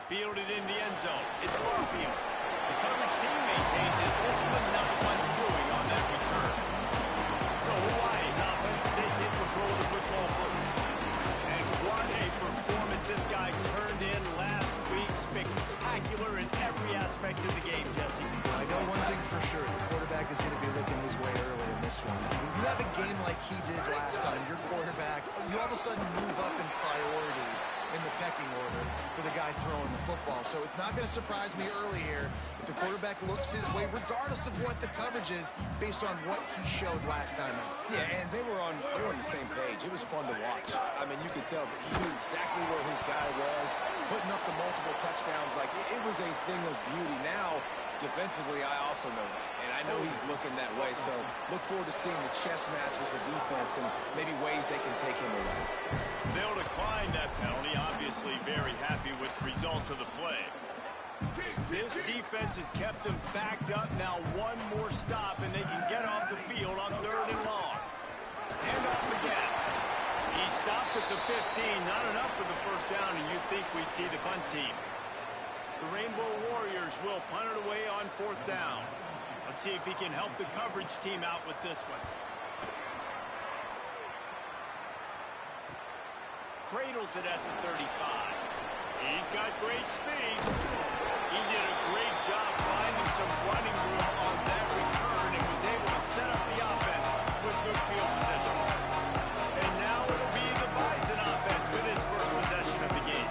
Fielded in the end zone. It's Barfield. The coverage team maintained his discipline, not much doing on that return. So Hawaii's offense is they take control of the football first. And what a performance this guy turned in last week. Spectacular in every aspect of the game, Jesse. I know one thing for sure. The quarterback is going to be looking his way early in this one. When you have a game like he did last time, your quarterback, you all of a sudden move up in priority in the pecking order for the guy throwing the football. So it's not going to surprise me early here if the quarterback looks his way, regardless of what the coverage is, based on what he showed last time out. Yeah, and they were on the same page. It was fun to watch. I mean, you could tell that he knew exactly where his guy was, putting up the multiple touchdowns. Like, it was a thing of beauty. Now, defensively, I also know that. And I know he's looking that way. So look forward to seeing the chess match with the defense and maybe ways they can take him away. They'll decline that penalty. Obviously very happy with the results of the play. This defense has kept them backed up. Now one more stop and they can get off the field on 3rd and long. Hand off again. He stopped at the 15. Not enough for the first down, and you'd think we'd see the punt team. The Rainbow Warriors will punt it away on 4th down. Let's see if he can help the coverage team out with this one. Cradles it at the 35. He's got great speed. He did a great job finding some running room on that return and was able to set up the offense with good field position. And now it'll be the Bison offense with his first possession of the game.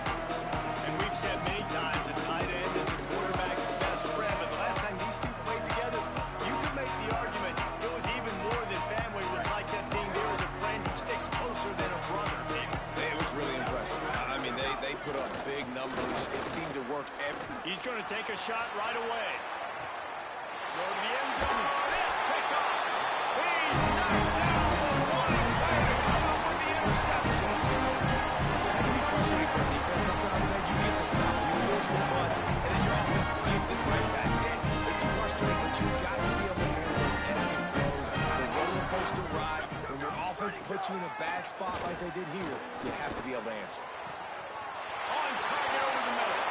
And we've said many times a tight end is the quarterback's best friend, but the last time these two played together, you could make the argument it was even more than family. It was like that thing, there was a friend who sticks closer than a brother, maybe. It was really impressive. I mean, they put up big numbers. It seemed to work He's going to take a shot right away. Go to the end zone. It's picked off. He's knocked down the running play to come up with the interception. That can be frustrating for a defense. Sometimes, man, you get the stop, you force the punt, and then your offense gives it right back. It's frustrating, but you've got to be able to handle those ebbs and flows, the roller coaster ride. When your offense puts you in a bad spot like they did here, you have to be able to answer. On target over the middle.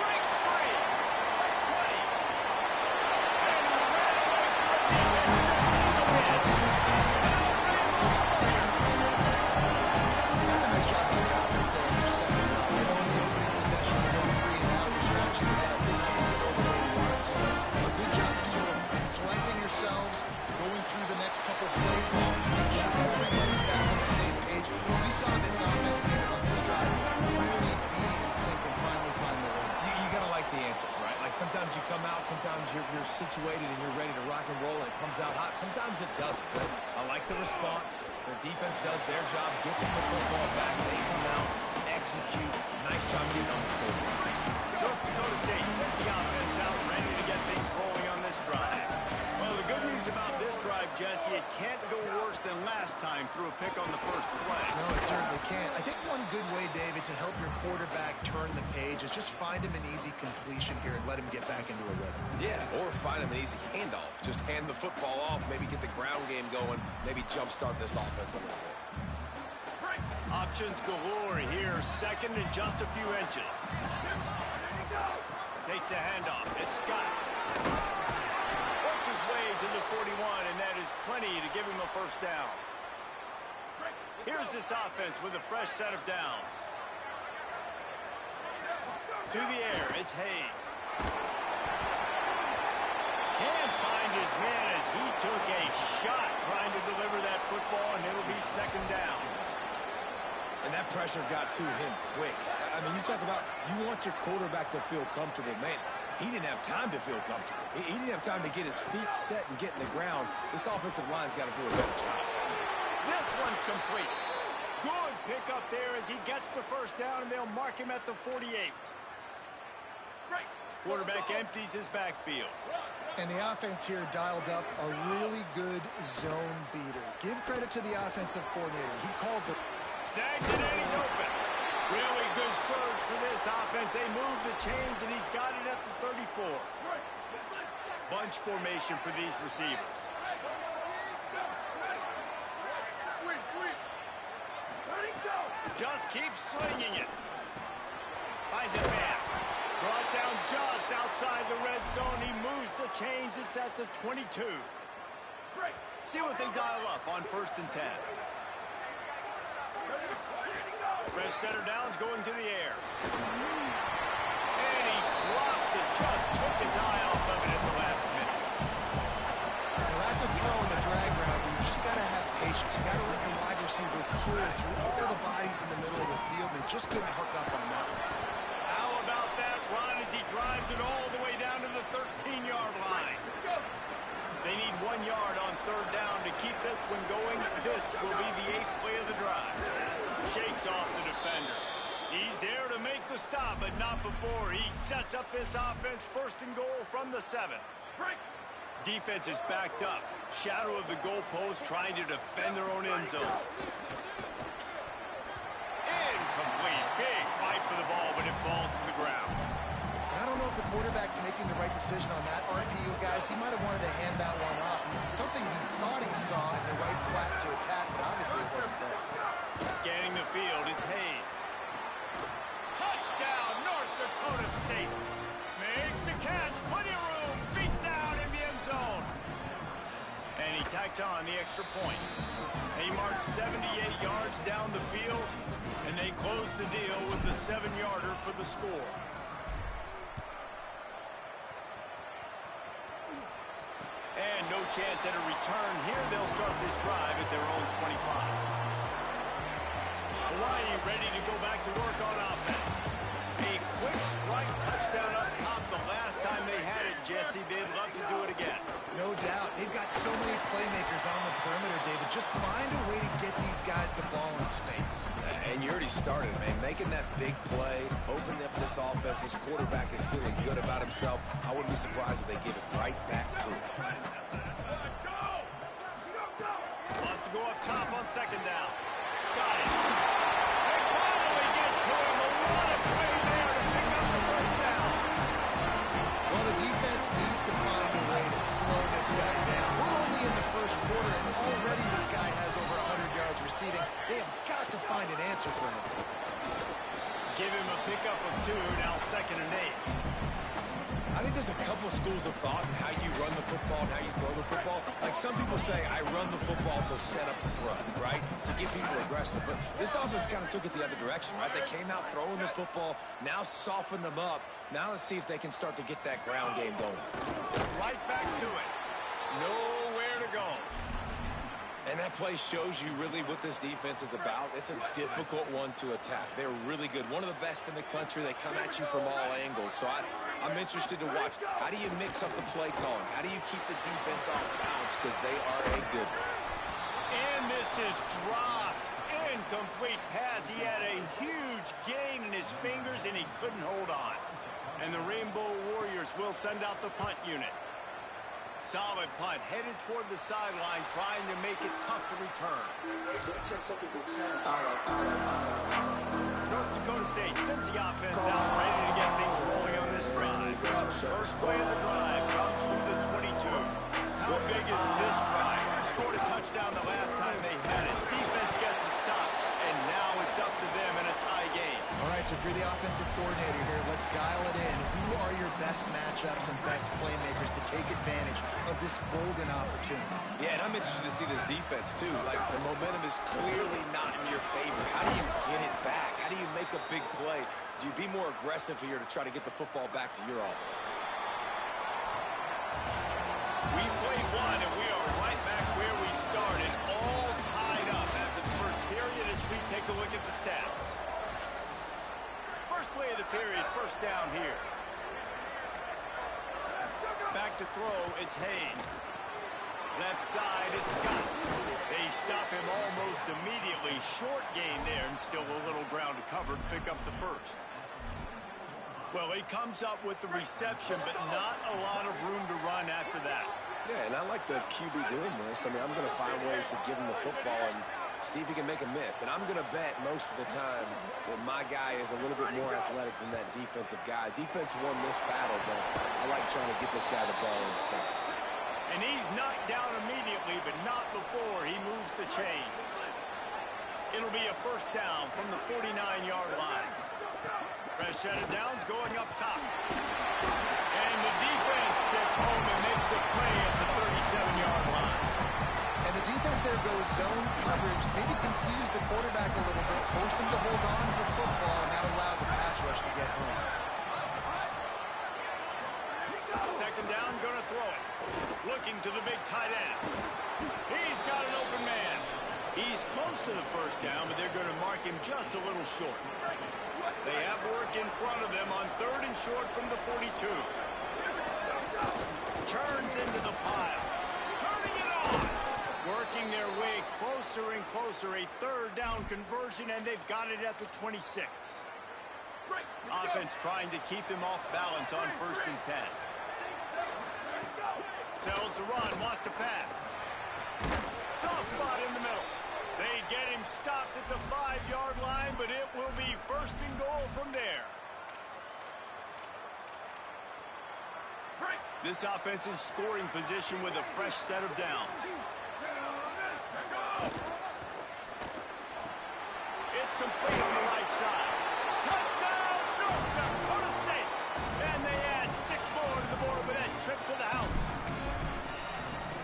Breaks free. At 20. And he ran away from the defense to take the win. Touchdown, Rainbow Warrior. That's a nice job by the offense there in your second round. Not only opening possession, you go 3 and out, you're scratching your head. It didn't obviously go the way you wanted to. A good job of sort of collecting yourselves, going through the next couple play calls, and making sure everybody's back on the same page. We saw this offense there on this drive really be in sync and finally find the win. You got to like the answers, right? Like sometimes you come out, sometimes you're situated and you're ready to rock and roll and it comes out hot. Sometimes it doesn't. But I like the response. Their defense does their job, gets them the football back. They come out, execute. Nice job getting on the scoreboard. North Dakota State sends the offense out, ready to get things rolling on this drive. Well, the good news about this drive, Jesse, it can't go worse than last time through a pick on the first play. No, it certainly can't. I think one good way, David, to help your quarterback turn the page is just find him an easy completion here and let him get back into a rhythm. Yeah, or find him an easy handoff. Just hand the football off, maybe get the ground game going, maybe jumpstart this offense a little bit. Options galore here. Second and just a few inches. Takes a handoff. It's Scott. Works his way to the 41, and that is plenty to give him a first down. Here's this offense with a fresh set of downs. To the air, it's Hayes. Can't find his man as he took a shot trying to deliver that football, and it'll be second down. And that pressure got to him quick. I mean, you talk about you want your quarterback to feel comfortable. Man, he didn't have time to feel comfortable. He didn't have time to get his feet set and get in the ground. This offensive line's got to do a better job. This one's complete. Good pick up there as he gets the first down, and they'll mark him at the 48. Quarterback empties his backfield. And the offense here dialed up a really good zone beater. Give credit to the offensive coordinator. He called the... Snags it and he's open. Really good surge for this offense. They move the chains and he's got it at the 34. Bunch formation for these receivers. Just keeps slinging it. Finds his man. Brought down just outside the red zone. He moves the chains. It's at the 22. See what they dial up on 1st and 10. Fresh center downs going to the air. And he drops it. Just took his eye off of it at the last minute. Well, that's a throw in the drag route. You just got to have patience. You got to let your wide receiver clear through all the bodies in the middle of the field. And just couldn't hook up on that one. How about that run as he drives it all the way down to the 13-yard line? They need 1 yard on 3rd down to keep this one going. This will be the 8th play of the drive. Shakes off the defender. He's there to make the stop, but not before. He sets up this offense 1st and goal from the 7. Defense is backed up. Shadow of the goalpost trying to defend their own end zone. Incomplete. Big fight for the ball, but it falls to the ground. I don't know if the quarterback's making the right decision on that RPU, guys. He might have wanted to hand that one off. Something he thought he saw in the right flat to attack, but obviously it wasn't there. Scanning the field, it's Hayes. Touchdown, North Dakota State. Makes the catch, plenty of room, feet down in the end zone. And he tacks on the extra point. He marched 78 yards down the field, and they close the deal with the 7-yarder for the score. And no chance at a return here. They'll start this drive at their own 25. Hawaii ready to go back to work on offense. A quick strike touchdown up top the last time they had it, Jesse. They'd love to do it again. No doubt. They've got so many playmakers on the perimeter, David. Just find a way to get these guys the ball in space. And you already started, man. Making that big play, opening up this offense. This quarterback is feeling good about himself. I wouldn't be surprised if they give it right back to him. Wants to go up top on 2nd down. Got it. They finally get to him. A lot of play there to pick up the 1st down. Well, the defense needs to find a way to slow this guy down. We're only in the 1st quarter, and already this guy has over 100 yards receiving. They have got to find an answer for him. Give him a pickup of 2, now 2nd and 8. I think there's a couple schools of thought in how you run the football and how you throw the football. Like some people say, I run the football to set up the throw, right? To get people aggressive. But this offense kind of took it the other direction, right? They came out throwing the football, now soften them up. Now let's see if they can start to get that ground game going. Right back to it. Nowhere to go. And that play shows you really what this defense is about. It's a difficult one to attack. They're really good. One of the best in the country. They come at you from all angles. So I'm interested to watch. How do you mix up the play calling? How do you keep the defense off balance? Because they are a good one. And this is dropped. Incomplete pass. He had a huge gain in his fingers, and he couldn't hold on. And the Rainbow Warriors will send out the punt unit. Solid punt, headed toward the sideline, trying to make it tough to return. North Dakota State sends the offense out, ready to get things rolling on this drive. First play of the drive comes from the 22. How big is this drive? Scored a touchdown the last time they had it. Defense gets a stop, and now it's up to them in a tie game. All right, so if you're the offensive coordinator here, let's dial it in. Who are your best matchups and best playmakers to take advantage of this golden opportunity? Yeah, and I'm interested to see this defense, too. Like, the momentum is clearly not in your favor. How do you get it back? How do you make a big play? Do you be more aggressive here to try to get the football back to your offense? We played one, and we are right back where we started, all tied up after the first period as we take a look at the stats. First play of the period, 1st down here. Back to throw, it's Hayes. Left side, it's Scott. They stop him almost immediately. Short gain there, and still a little ground to cover to pick up the 1st. Well, he comes up with the reception, but not a lot of room to run after that. Yeah, and I like the QB doing this. I mean, I'm going to find ways to give him the football and see if he can make a miss. And I'm going to bet most of the time that my guy is a little bit more athletic than that defensive guy. Defense won this battle, but I like trying to get this guy the ball in space. And he's knocked down immediately, but not before he moves the chains. It'll be a first down from the 49-yard line. Fresh set of downs going up top. And the defense gets home and makes a play at the 37-yard line. And the defense there goes zone coverage, maybe confused the quarterback a little bit, forced him to hold on to the football, and that allowed the pass rush to get home. Second down, going to throw it. Looking to the big tight end. He's got an open man. He's close to the first down, but they're going to mark him just a little short. They have work in front of them on 3rd and short from the 42. Turns into the pile. Turning it on. Working their way closer and closer. A 3rd down conversion, and they've got it at the 26. Offense trying to keep them off balance on 1st and 10. Tells the run, wants to pass. Soft spot in the middle. They get him stopped at the 5-yard line, but it will be 1st and goal from there. This offense in scoring position with a fresh set of downs. It's complete on the right side. Touchdown, North Dakota State! And they add 6 more to the board with that trip to the house.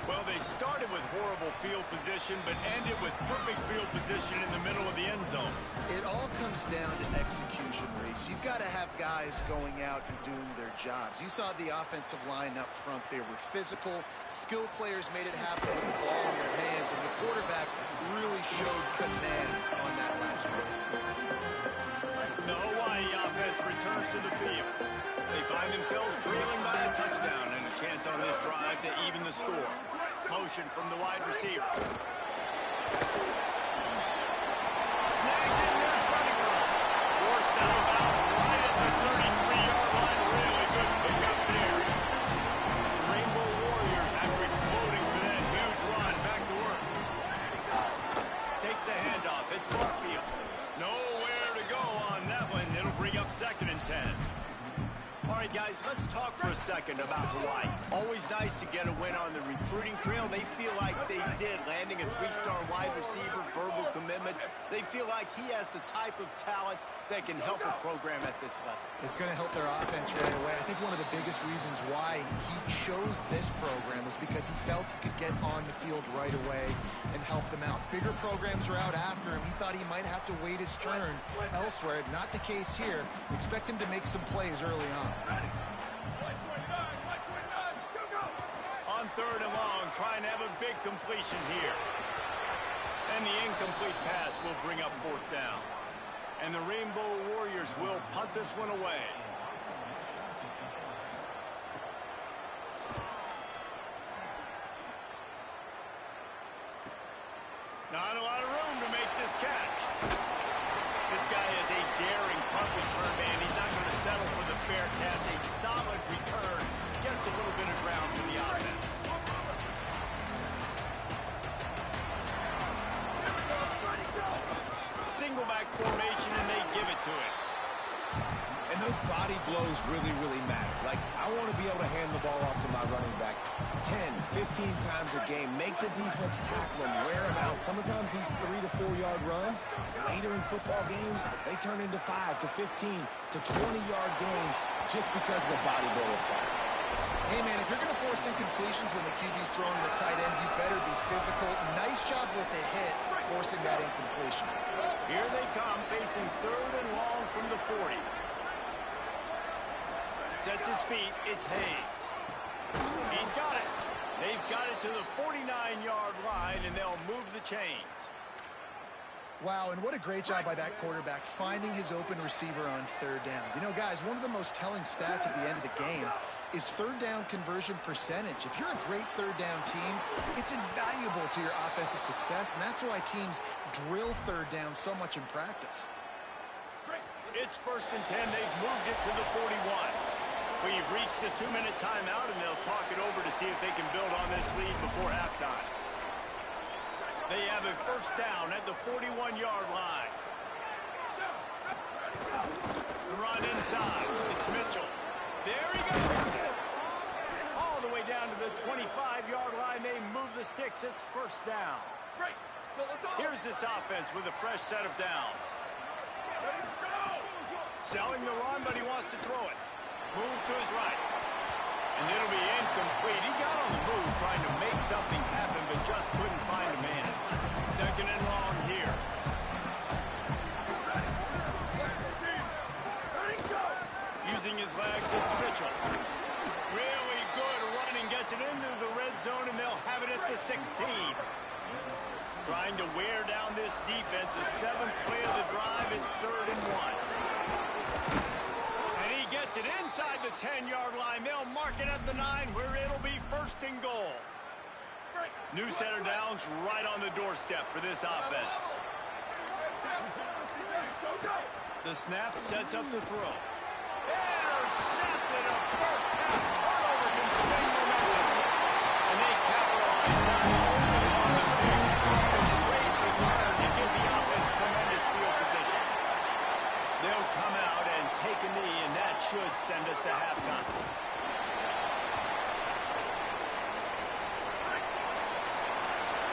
Well, they started with horrible field position, but ended with perfect field position in the middle of the end zone. It all comes down to execution, Reese. You've got to have guys going out and doing their jobs. You saw the offensive line up front. They were physical. Skill players made it happen with the ball in their hands, and the quarterback really showed command on that last drive. The Hawaii offense returns to the field. They find themselves trailing by a touchdown and a chance on this drive to even the score. Motion from the wide receiver. Snagged in, there's running room. Forced out of bounds right at the 33-yard line. Really good pickup there. The Rainbow Warriors, after exploding for that huge run, back to work. Takes the handoff. It's Barfield. Nowhere to go on that one. It'll bring up 2nd and 10. All right, guys, let's talk for a second about Hawaii. Always nice to get a win on the recruiting trail. They feel like they did, landing a 3-star wide receiver, verbal commitment. They feel like he has the type of talent that can help a program at this level. It's going to help their offense right away. I think one of the biggest reasons why he chose this program was because he felt he could get on the field right away and help them out. Bigger programs were out after him. He thought he might have to wait his turn elsewhere. Not the case here. Expect him to make some plays early on. On 3rd and long, trying to have a big completion here. And the incomplete pass will bring up 4th down. And the Rainbow Warriors will punt this one away. Not a lot of room to make this catch. This guy is a daring punt return man. He's not going to settle for the Bearcats. A solid return. Gets a little bit of ground for the offense. Single back formation, and they give it to him. And those body blows really, really matter. Like, I want to be able to hand the ball off to my running back 10, 15 times a game. Make the defense tackle him, wear him out. Sometimes these 3 to 4 yard runs, later in football games, they turn into 5 to 15 to 20-yard gains just because of the body blow effect. Hey, man, if you're going to force incompletions when the QB's throwing to the tight end, you better be physical. Nice job with the hit, forcing that incompletion. Here they come, facing 3rd and long from the 40. Sets his feet, it's Hayes. He's got it. They've got it to the 49-yard line, and they'll move the chains. Wow, and what a great job by that quarterback, finding his open receiver on 3rd down. You know, guys, one of the most telling stats at the end of the game is 3rd down conversion percentage. If you're a great 3rd down team, it's invaluable to your offensive success, and that's why teams drill 3rd down so much in practice. It's 1st and 10. They've moved it to the 41. We've reached the 2-minute timeout, and they'll talk it over to see if they can build on this lead before halftime. They have a 1st down at the 41-yard line. The run inside. It's Mitchell. There he goes. All the way down to the 25-yard line. They move the sticks. It's 1st down. Here's this offense with a fresh set of downs. Selling the run, but he wants to throw it. Move to his right. And it'll be incomplete. He got on the move trying to make something happen, but just couldn't find a man. Second and long here. Using his legs, it's Mitchell. Really good running, gets it into the red zone, and they'll have it at the 16. Trying to wear down this defense. The 7th play of the drive, it's 3rd and 1. And he gets it inside the 10-yard line. They'll mark it at the 9, where it'll be 1st and goal. New set of downs right on the doorstep for this offense. The snap sets up the throw. Intercepted. A first-half turnover can swing momentum. And they capitalize not only on the pick, but a great return to give the offense tremendous field position. They'll come out and take a knee, and that should send us to halftime.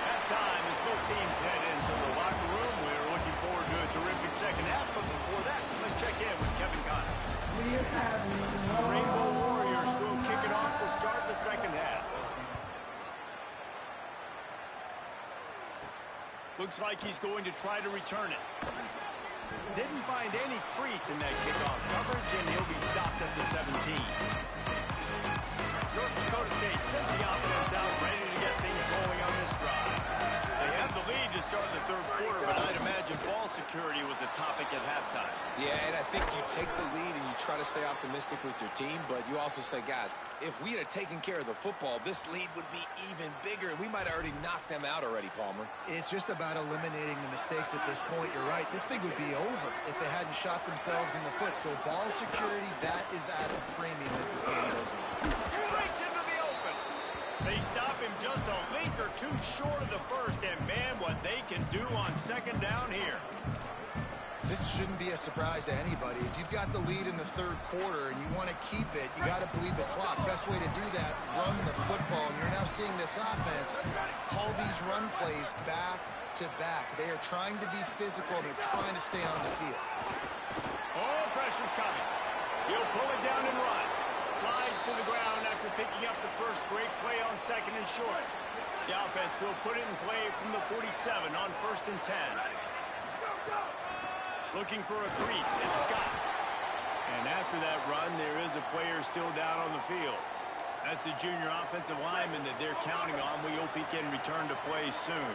Halftime as both teams head into the locker room. We're looking forward to a terrific second half, but before that, let's check in with Kevin Connor. The Rainbow Warriors will kick it off to start the second half. Looks like he's going to try to return it. Didn't find any crease in that kickoff coverage, and he'll be stopped at the 17. North Dakota State sends the offense out, ready to get things going on this drive. They have the lead to start the 3rd quarter, but I'd imagine ball security was a topic at halftime. Yeah, and I think you take the lead and you try to stay optimistic with your team, but you also say, guys, if we had taken care of the football, this lead would be even bigger, and we might have already knocked them out already, Palmer. It's just about eliminating the mistakes at this point. You're right. This thing would be over if they hadn't shot themselves in the foot. So ball security, that is at a premium as this game goes on. Breaks into the open. They stop him just a link or two short of the first, and man, what they can do on second down here. This shouldn't be a surprise to anybody. If you've got the lead in the 3rd quarter and you want to keep it, you got to bleed the clock. Best way to do that, run the football. And you're now seeing this offense call these run plays back to back. They are trying to be physical. They're trying to stay on the field. Oh, pressure's coming. He'll pull it down and run. Slides to the ground after picking up the first great play on 2nd and short. The offense will put it in play from the 47 on 1st and 10. Looking for a crease, it's Scott. And after that run, there is a player still down on the field. That's the junior offensive lineman that they're counting on. We hope he can return to play soon.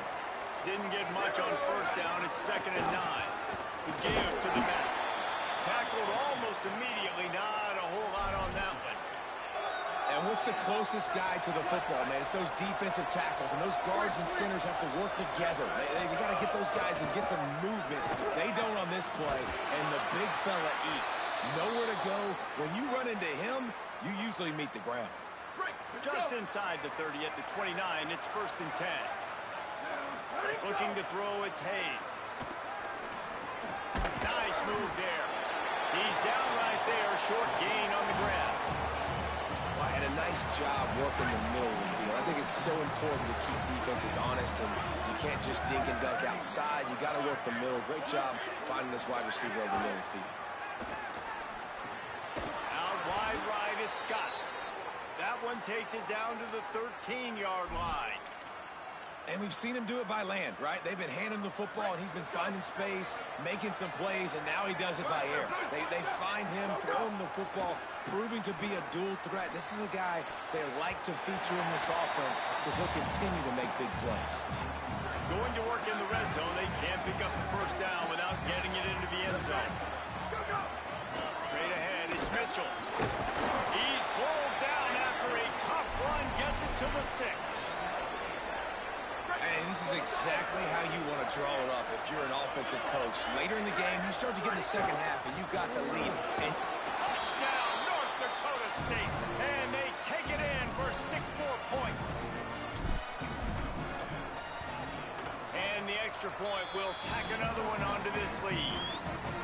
Didn't get much on 1st down. It's 2nd and 9. The give to the back. Tackled almost immediately. Not a whole lot on that one. And what's the closest guy to the football, man? It's those defensive tackles, and those guards and centers have to work together. They got to get those guys and get some movement. They don't on this play, and the big fella eats. Nowhere to go. When you run into him, you usually meet the ground. Just inside the 30 at the 29, it's 1st and 10. Looking to throw, it's Hayes. Nice move there. He's down right there, short gain on the ground. And a nice job working the middle of the field. I think it's so important to keep defenses honest, and you can't just dink and dunk outside. You got to work the middle. Great job finding this wide receiver over the middle of the field. Out wide right, it's Scott. That one takes it down to the 13-yard line. And we've seen him do it by land, right? They've been handing him the football, and he's been finding space, making some plays, and now he does it by air. They find him, throw him the football, proving to be a dual threat. This is a guy they like to feature in this offense because he'll continue to make big plays. Going to work in the red zone. They can't pick up the 1st down without getting it into the end zone. Straight ahead, it's Mitchell. He's pulled down after a tough run, gets it to the 6. And this is exactly how you want to draw it up if you're an offensive coach. Later in the game, you start to get in the second half, and you've got the lead. And touchdown, North Dakota State. And they take it in for 6 more points. And the extra point will tack another one onto this lead.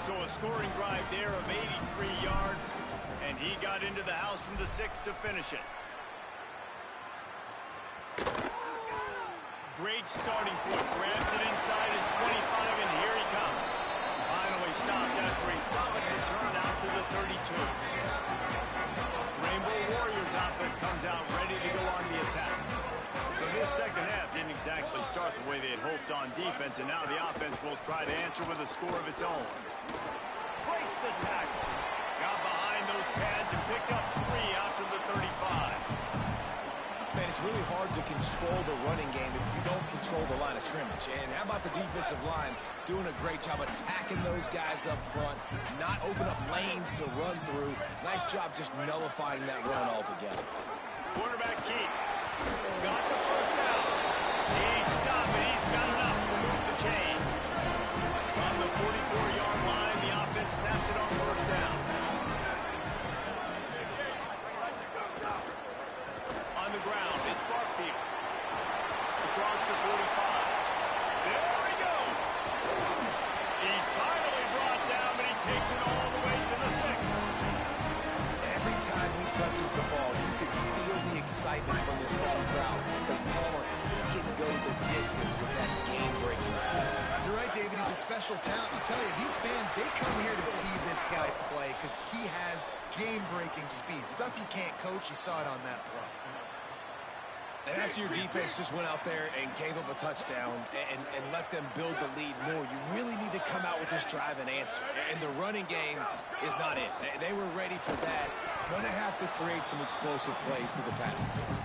So a scoring drive there of 83 yards, and he got into the house from the 6 to finish it. Great starting point. Grabs it inside his 25, and here he comes. Finally stopped after a solid return out to the 32. Rainbow Warriors offense comes out ready to go on the attack. So this second half didn't exactly start the way they had hoped on defense, and now the offense will try to answer with a score of its own. Breaks the tackle. Got behind those pads and picked up 3 after the 35. Man, it's really hard to control the running game if you don't control the line of scrimmage. And how about the defensive line doing a great job attacking those guys up front, not open up lanes to run through. Nice job just nullifying that run altogether. Quarterback keep. Got the first down. He's stopping. He's got enough to move the chain. From the 44-yard line, the offense snaps it on first down. On the ground, it's Barfield. Across the 45. There he goes. He's finally brought down, but he takes it all the way to the 6. Every time he touches the ball, you can feel the excitement from this home crowd because Palmer can go the distance with that game-breaking speed. You're right, David. He's a special talent. I'll tell you, these fans, they come here to see this guy play because he has game-breaking speed. Stuff you can't coach, you saw it on that play. And after your defense just went out there and gave up a touchdown and let them build the lead more, you really need to come out with this drive and answer. And the running game is not it. They were ready for that. Going to have to create some explosive plays to the passing game.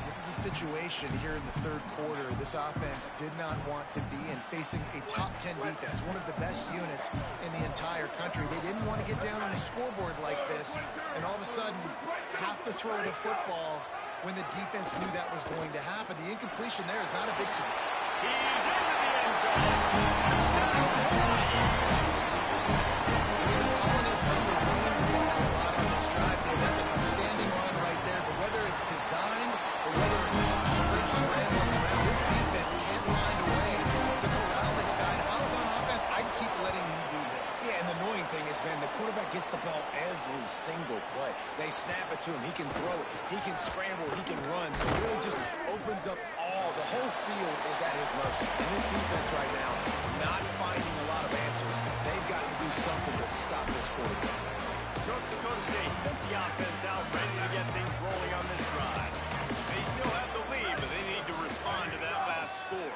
This is a situation here in the third quarter this offense did not want to be in, facing a top 10 defense, one of the best units in the entire country. They didn't want to get down on the scoreboard like this and all of a sudden have to throw the football when the defense knew that was going to happen. The incompletion there is not a big surprise. He's into the end zone. Touchdown, Hawaii. Even calling his number, running the ball a lot on this drive, Dave, that's an outstanding run right there. But whether it's designed or whether it's off script scrambling around, this defense can't find a way to corral this guy. And if I was on offense, I'd keep letting him do this. Yeah, and the annoying thing is, man, the quarterback gets the ball every single play. They snap it to him. He can throw it. He can scramble. He can run. So it really just opens up the whole field is at his mercy. And this defense right now, not finding a lot of answers. They've got to do something to stop this quarterback. North Dakota State sends the offense out ready to get things rolling on this drive. They still have the lead, but they need to respond to that last score.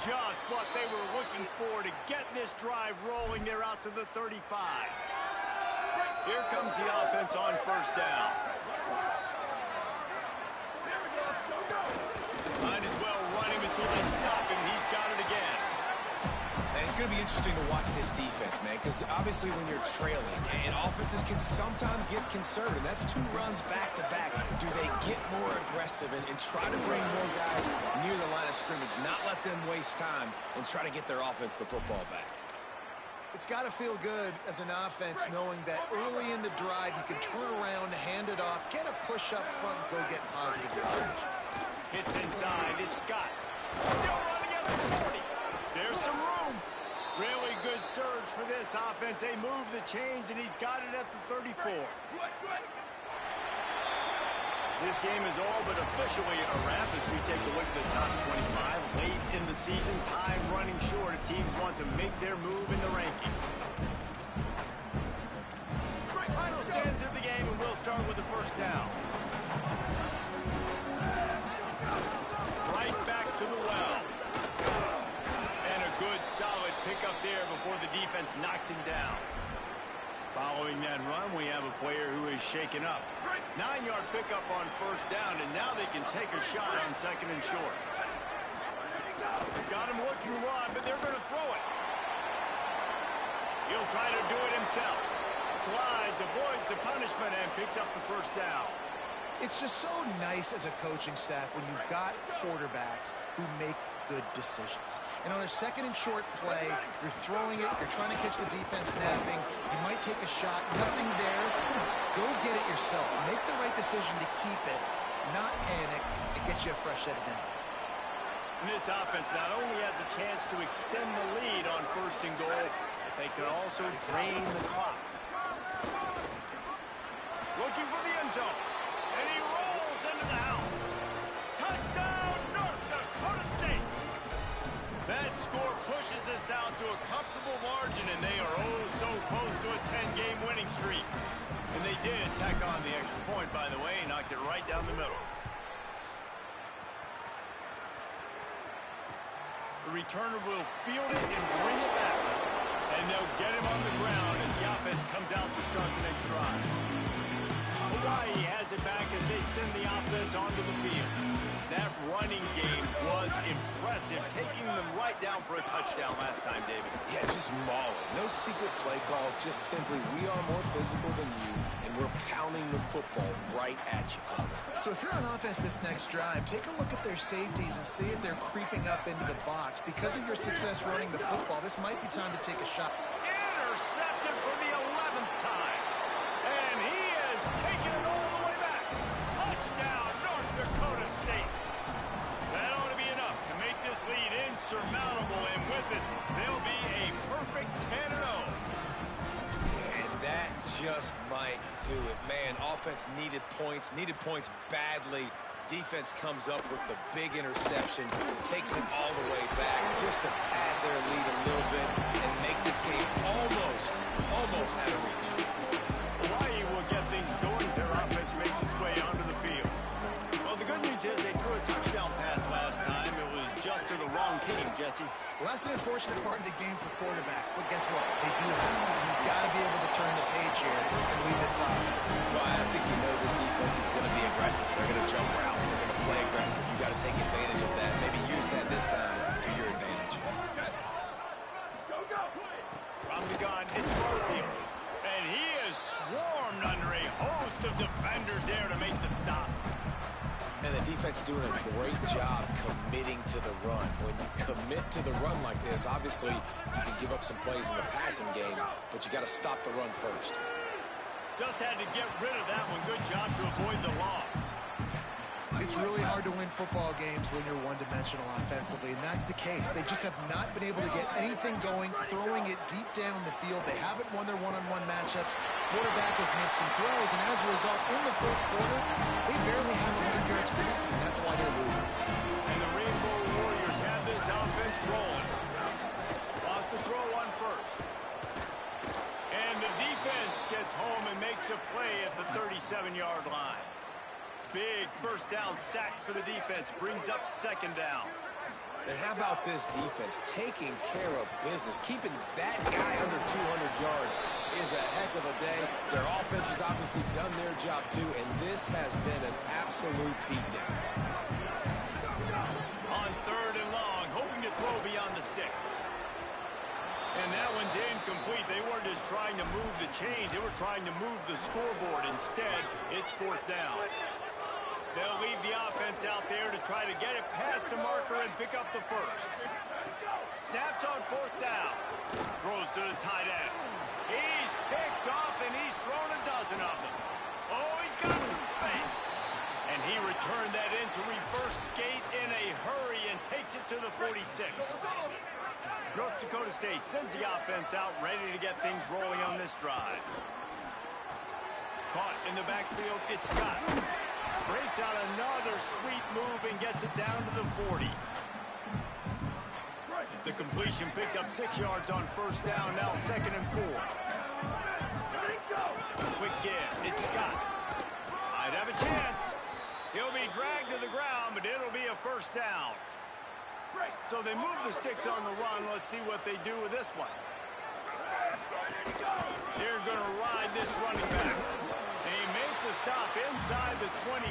Just what they were looking for to get this drive rolling. They're out to the 35. Here comes the offense on first down. Might as well run him until they stop him. He's got it again. And it's going to be interesting to watch this defense, man, because obviously when you're trailing, and offenses can sometimes get conservative. That's 2 runs back-to-back. Do they get more aggressive and try to bring more guys near the line of scrimmage, not let them waste time, and try to get their offense the football back? It's got to feel good as an offense knowing that early in the drive you can turn around, hand it off, get a push up front, go get positive yardage. Hits inside. It's Scott. Still running at the 40. There's some room. Really good surge for this offense. They move the chains, and he's got it at the 34. This game is all but officially a wrap as we take a look at the top 25. Late in the season, time running short if teams want to make their move in the rankings. Final stands of the game, and we'll start with the first down. Right back to the well. And a good, solid pickup there before the defense knocks him down. Following that run, we have a player who is shaken up. 9-yard pickup on first down, and now they can take a shot on second and short. Got him looking to run, but they're going to throw it. He'll try to do it himself. Slides, avoids the punishment, and picks up the first down. It's just so nice as a coaching staff when you've got quarterbacks who make good decisions. And on a second and short play, you're throwing it, you're trying to catch the defense napping, you might take a shot, nothing there. Go get it yourself. Make the right decision to keep it, not panic, and get you a fresh set of downs. And this offense not only has a chance to extend the lead on first and goal, they could also drain the clock. Looking for the end zone. And he rolls into the house. That score pushes us out to a comfortable margin, and they are oh so close to a 10-game winning streak. And they did tack on the extra point, by the way, knocked it right down the middle. The returner will field it and bring it back. And they'll get him on the ground as the offense comes out to start the next drive. Hawaii has it back as they send the offense onto the field. That running game was impressive, taking them right down for a touchdown last time, David. Yeah, just mauling. No secret play calls, just simply we are more physical than you, and we're pounding the football right at you. So if you're on offense this next drive, take a look at their safeties and see if they're creeping up into the box. Because of your success running the football, this might be time to take a shot. Intercepted for the 11th time. And he has taken it all the way back. Touchdown, North Dakota State. That ought to be enough to make this lead insurmountable, and with it, they'll be a perfect 10-0. And that just might do it. Man, offense needed points badly. Defense comes up with the big interception, takes it all the way back just to pad their lead a little bit and make this game almost out of reach. Hawaii will get things going as their offense makes its way onto the field. Well, the good news is they threw a touchdown pass last time. It was just to the wrong team, Jesse. Well, that's an unfortunate part of the game for quarterbacks, but guess what? They do have this, and you've got to be able to turn the page here and lead this offense. Well, I think you know this defense is going to be aggressive. They're going to jump routes. They're going to play aggressive. You got to take advantage of that. Maybe use that this time to your advantage. From the gun, it's Barfield. And he is swarmed under a host of defenders there to make the stop. And the defense doing a great job committing to the run. When you commit to the run like this, obviously you can give up some plays in the passing game, but you got to stop the run first. Just had to get rid of that one. Good job to avoid the loss. It's really hard to win football games when you're one-dimensional offensively, and that's the case. They just have not been able to get anything going, throwing it deep down the field. They haven't won their one-on-one matchups. Quarterback has missed some throws, and as a result, in the fourth quarter, they barely have 100 yards passing. That's why they're losing. And the Rainbow Warriors have this offense rolling. Lost to throw on first. And the defense gets home and makes a play at the 37-yard line. Big first down sack for the defense. Brings up second down. And how about this defense taking care of business? Keeping that guy under 200 yards is a heck of a day. Their offense has obviously done their job too, and this has been an absolute beatdown. On third and long, hoping to throw beyond the sticks. And that one's incomplete. They weren't just trying to move the chains. They were trying to move the scoreboard. Instead, it's fourth down. They'll leave the offense out there to try to get it past the marker and pick up the first. Snaps on fourth down. Throws to the tight end. He's picked off, and he's thrown a dozen of them. Oh, he's got some space. And he returned that into reverse skate in a hurry and takes it to the 46. North Dakota State sends the offense out, ready to get things rolling on this drive. Caught in the backfield, it's Scott. Breaks out another sweet move and gets it down to the 40. The completion picked up 6 yards on first down, now second and 4. Quick give, it's Scott. Might have a chance. He'll be dragged to the ground, but it'll be a first down. So they move the sticks on the run. Let's see what they do with this one. They're going to ride this running back. They make the stop inside the 25,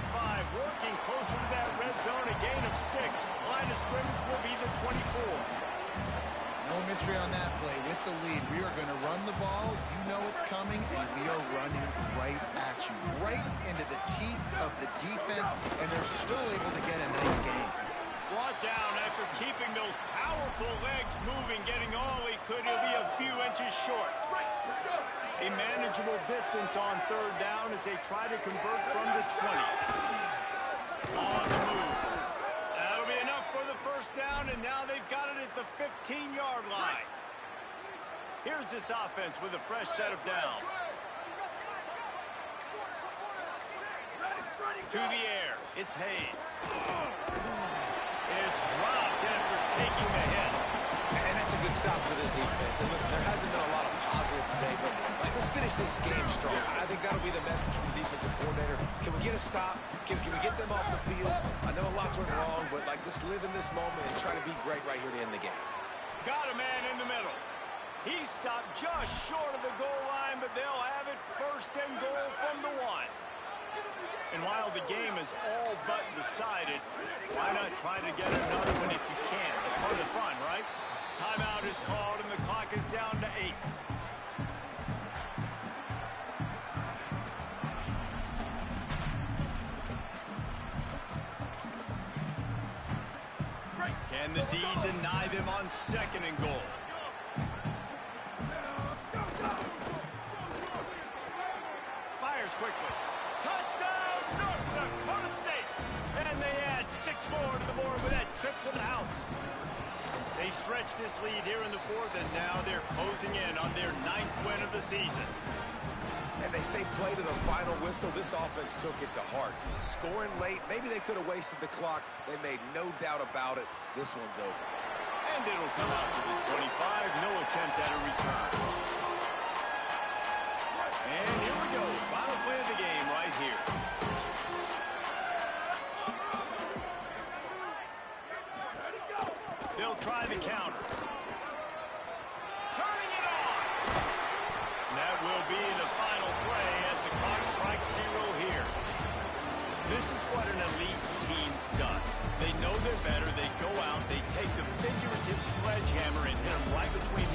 working closer to that red zone, a gain of 6. Line of scrimmage will be the 24. No mystery on that play. With the lead, we are going to run the ball. You know it's coming, and we are running right at you, right into the teeth of the defense, and they're still able to get a nice gain. Brought down after keeping those powerful legs moving, getting all he could. He'll be a few inches short. A manageable distance on third down as they try to convert from the 20. On the move. That'll be enough for the first down, and now they've got it at the 15-yard line. Here's this offense with a fresh set of downs. To the air, it's Hayes. It's dropped after taking the hit. And that's a good stop for this defense. And listen, there hasn't been a lot of positive today, but let's finish this game strong. I think that'll be the message from the defensive coordinator. Can we get a stop? Can we get them off the field? I know lots went wrong, but let's live in this moment and try to be great right here to end the game. Got a man in the middle. He stopped just short of the goal line, but they'll have it first and goal from the 1. And while the game is all but decided, why not try to get another one if you can? That's part of the fun, right? Timeout is called, and the clock is down to 8. Can the D deny them on 2nd and goal? Fires quickly. Touchdown, North Dakota State! And they add 6 more to the board with that trip to the house. They stretch this lead here in the 4th, and now they're closing in on their 9th win of the season. And they say play to the final whistle. This offense took it to heart. Scoring late, maybe they could have wasted the clock. They made no doubt about it. This one's over. And it'll come out to the 25. No attempt at a return. And here we go. Final play of the game right here. They'll try the counter. Turning it on. And that will be the final play as the clock strikes 0 here. This is what an elite team does. They know they're better. They go out. They take the figurative sledgehammer and hit them right between